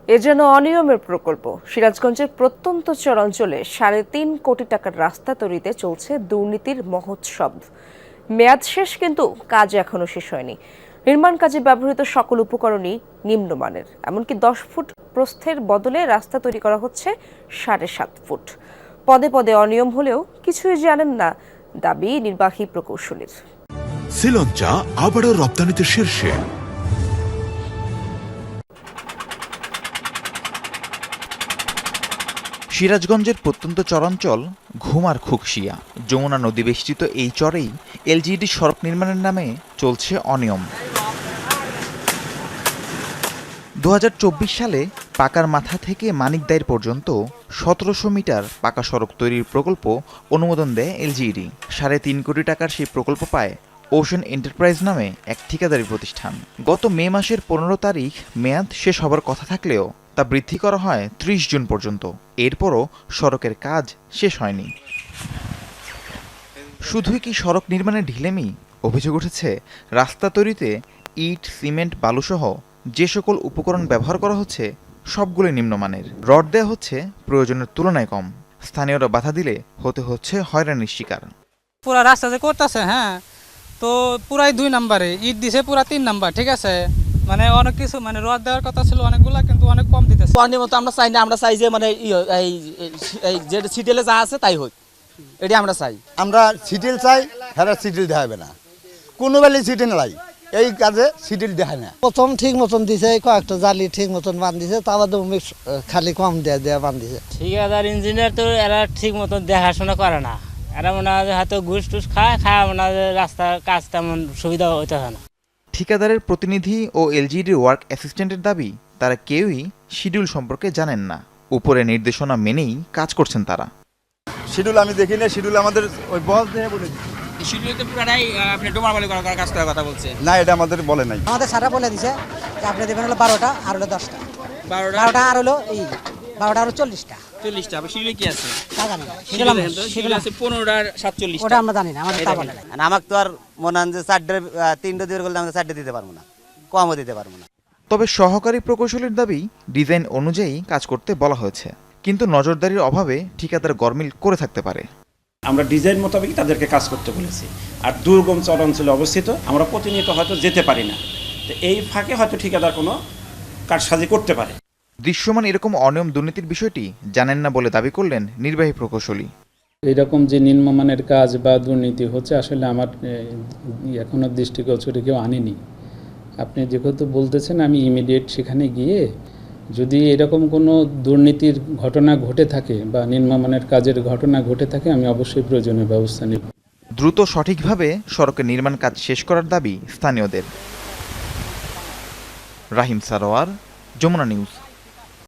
এ যেন অনিয়মের প্রকল্প। সিরাজগঞ্জের প্রত্যন্ত চরাঞ্চলে ৩.৫ কোটি টাকার রাস্তা তৈরিতে চলছে দুর্নীতির মহোৎসব। মেয়াদ শেষ, কিন্তু কাজ এখনো শেষ হয়নি। নির্মাণ কাজে ব্যবহৃত সকল উপকরণই নিম্নমানের, এমনকি 10 ফুট প্রস্থের বদলে রাস্তা তৈরি করা হচ্ছে 7.5 ফুট। পদে পদে অনিয়ম হলেও কিছুই জানেন না, দাবি নির্বাহী প্রকৌশলীর। শ্রীলঙ্কা আবারও রপ্তানিতে শীর্ষে। সিরাজগঞ্জের প্রত্যন্ত চরাঞ্চল ঘুমার খুকশিয়া যমুনা নদী বেষ্টিত এই চরেই এলজিইডি সড়ক নির্মাণের নামে চলছে অনিয়ম। 2024 সালে পাকার মাথা থেকে মানিকদাইর পর্যন্ত 1700 মিটার পাকা সড়ক তৈরির প্রকল্প অনুমোদন দেয় এলজিইডি। 3.5 কোটি টাকার সেই প্রকল্প পায় ওশেন এন্টারপ্রাইজ নামে এক ঠিকাদারি প্রতিষ্ঠান। গত মে মাসের 15 তারিখ মেয়াদ শেষ হবার কথা থাকলেও তা বৃদ্ধি করা হয় 30 জুন পর্যন্ত। এরপরও সড়কের কাজ শেষ হয়নি। শুধুই কি সড়ক নির্মাণের ঢিলেমি? অভিযোগ উঠেছে রাস্তা তৈরিতে ইট, সিমেন্ট, বালুসহ যে সকল উপকরণ ব্যবহার করা হচ্ছে সবগুলো নিম্নমানের। রড দেওয়া হচ্ছে প্রয়োজনের তুলনায় কম। স্থানীয়রা বাধা দিলে হতে হচ্ছে হয়রানির শিকার। পুরা রাস্তা যে করতেছে, হ্যাঁ, তো পুরাই 2 নম্বরে ইট দিছে, পুরা 3 নাম্বার, ঠিক আছে। মানে অনেক কিছু, মানে রড দেওয়ার কথা ছিল অনেকগুলা, কিন্তু অনেক কম দিতেছে। অনিয়মিত আমরা চাই না, আমরা চাই যে মানে এই যে সিডিএলে যা আছে তাই হোক, এটি আমরা চাই। আমরা সিডিএল চাই, হ্যাঁ সিডিএল দেওয়া হবে না, কোনো বেলে সিডিএল নাই, এই কাজে সিডিএল দেখায় না। প্রথম ঠিক মতন দিছে, কয়েকটা জালি ঠিক মতন বান দিছে, তারপর খালি কম দেয়া বান দিছে। ঠিকাদার ইঞ্জিনিয়ার তো এরা ঠিক মতন দেখাশোনা করে না, এরা মনে হয় হয়তো ঘুষ টুস খায় মনে হয় রাস্তার কাজ তেমন সুবিধা হইতে হয় না। ঠিকাদারের প্রতিনিধি ও এলজিইডির ওয়ার্ক অ্যাসিস্ট্যান্টের দাবি, তারা কেউই শিডিউল সম্পর্কে জানেন না। উপরে নির্দেশনা মেনেই কাজ করছেন তারা। শিডিউল আমি দেখি না, শিডিউল আমাদের ওই বস দিয়ে বলে শিডিউলে পুরাটাই আপনি ডোমারবালি করার কাজ করার কথা বলছে না, এটা আমাদের বলে নাই। আমাদের সারা বলে দিছে যে আপনি দেবেন হলো 12টা আর হলো 10টা, 12টা আর হলো এই 12টা আর 40টা। আবার শিডিউলে কি আছে তা জানি না, শিডিউল আছে 15টার 47টা, ওটা আমরা জানি না, আমাদের তা বলে নাই। আমাকে তো আর মনে হয় যে 3টা দিয়ে করলে আমরা 4টা দিতে পারবো না, কমও দিতে পারবো না। তবে সহকারী প্রকৌশলীর দাবি, ডিজাইন অনুযায়ী কাজ করতে বলা হয়েছে, কিন্তু নজরদারির অভাবে ঠিকাদার গরমিল করে থাকতে পারে। আমরা ডিজাইন মোতাবেক তাদেরকে কাজ করতে বলেছি। আর দুর্গম চরাঞ্চলে অবস্থিত, আমরা প্রতিনিয়ত হয়তো যেতে পারি না, তো এই ফাঁকে হয়তো ঠিকাদার কোনো কারসাজি করতে পারে। দৃশ্যমান এরকম অনিয়ম দুর্নীতির বিষয়টি জানেন না বলে দাবি করলেন নির্বাহী প্রকৌশলী। এইরকম যে নিম্নমানের কাজ বা দুর্নীতি হচ্ছে, আসলে আমার এখনো দৃষ্টিগোচরে কেউ আনেনি। আপনি যেহেতু বলতেছেন, আমি ইমিডিয়েট সেখানে গিয়ে যদি এরকম কোনো দুর্নীতির ঘটনা ঘটে থাকে বা নিম্নমানের কাজের ঘটনা ঘটে থাকে, আমি অবশ্যই প্রয়োজনীয় ব্যবস্থা নেব। দ্রুত সঠিকভাবে সড়কের নির্মাণ কাজ শেষ করার দাবি স্থানীয়দের। রাহিম সারোয়ার, যমুনা নিউজ।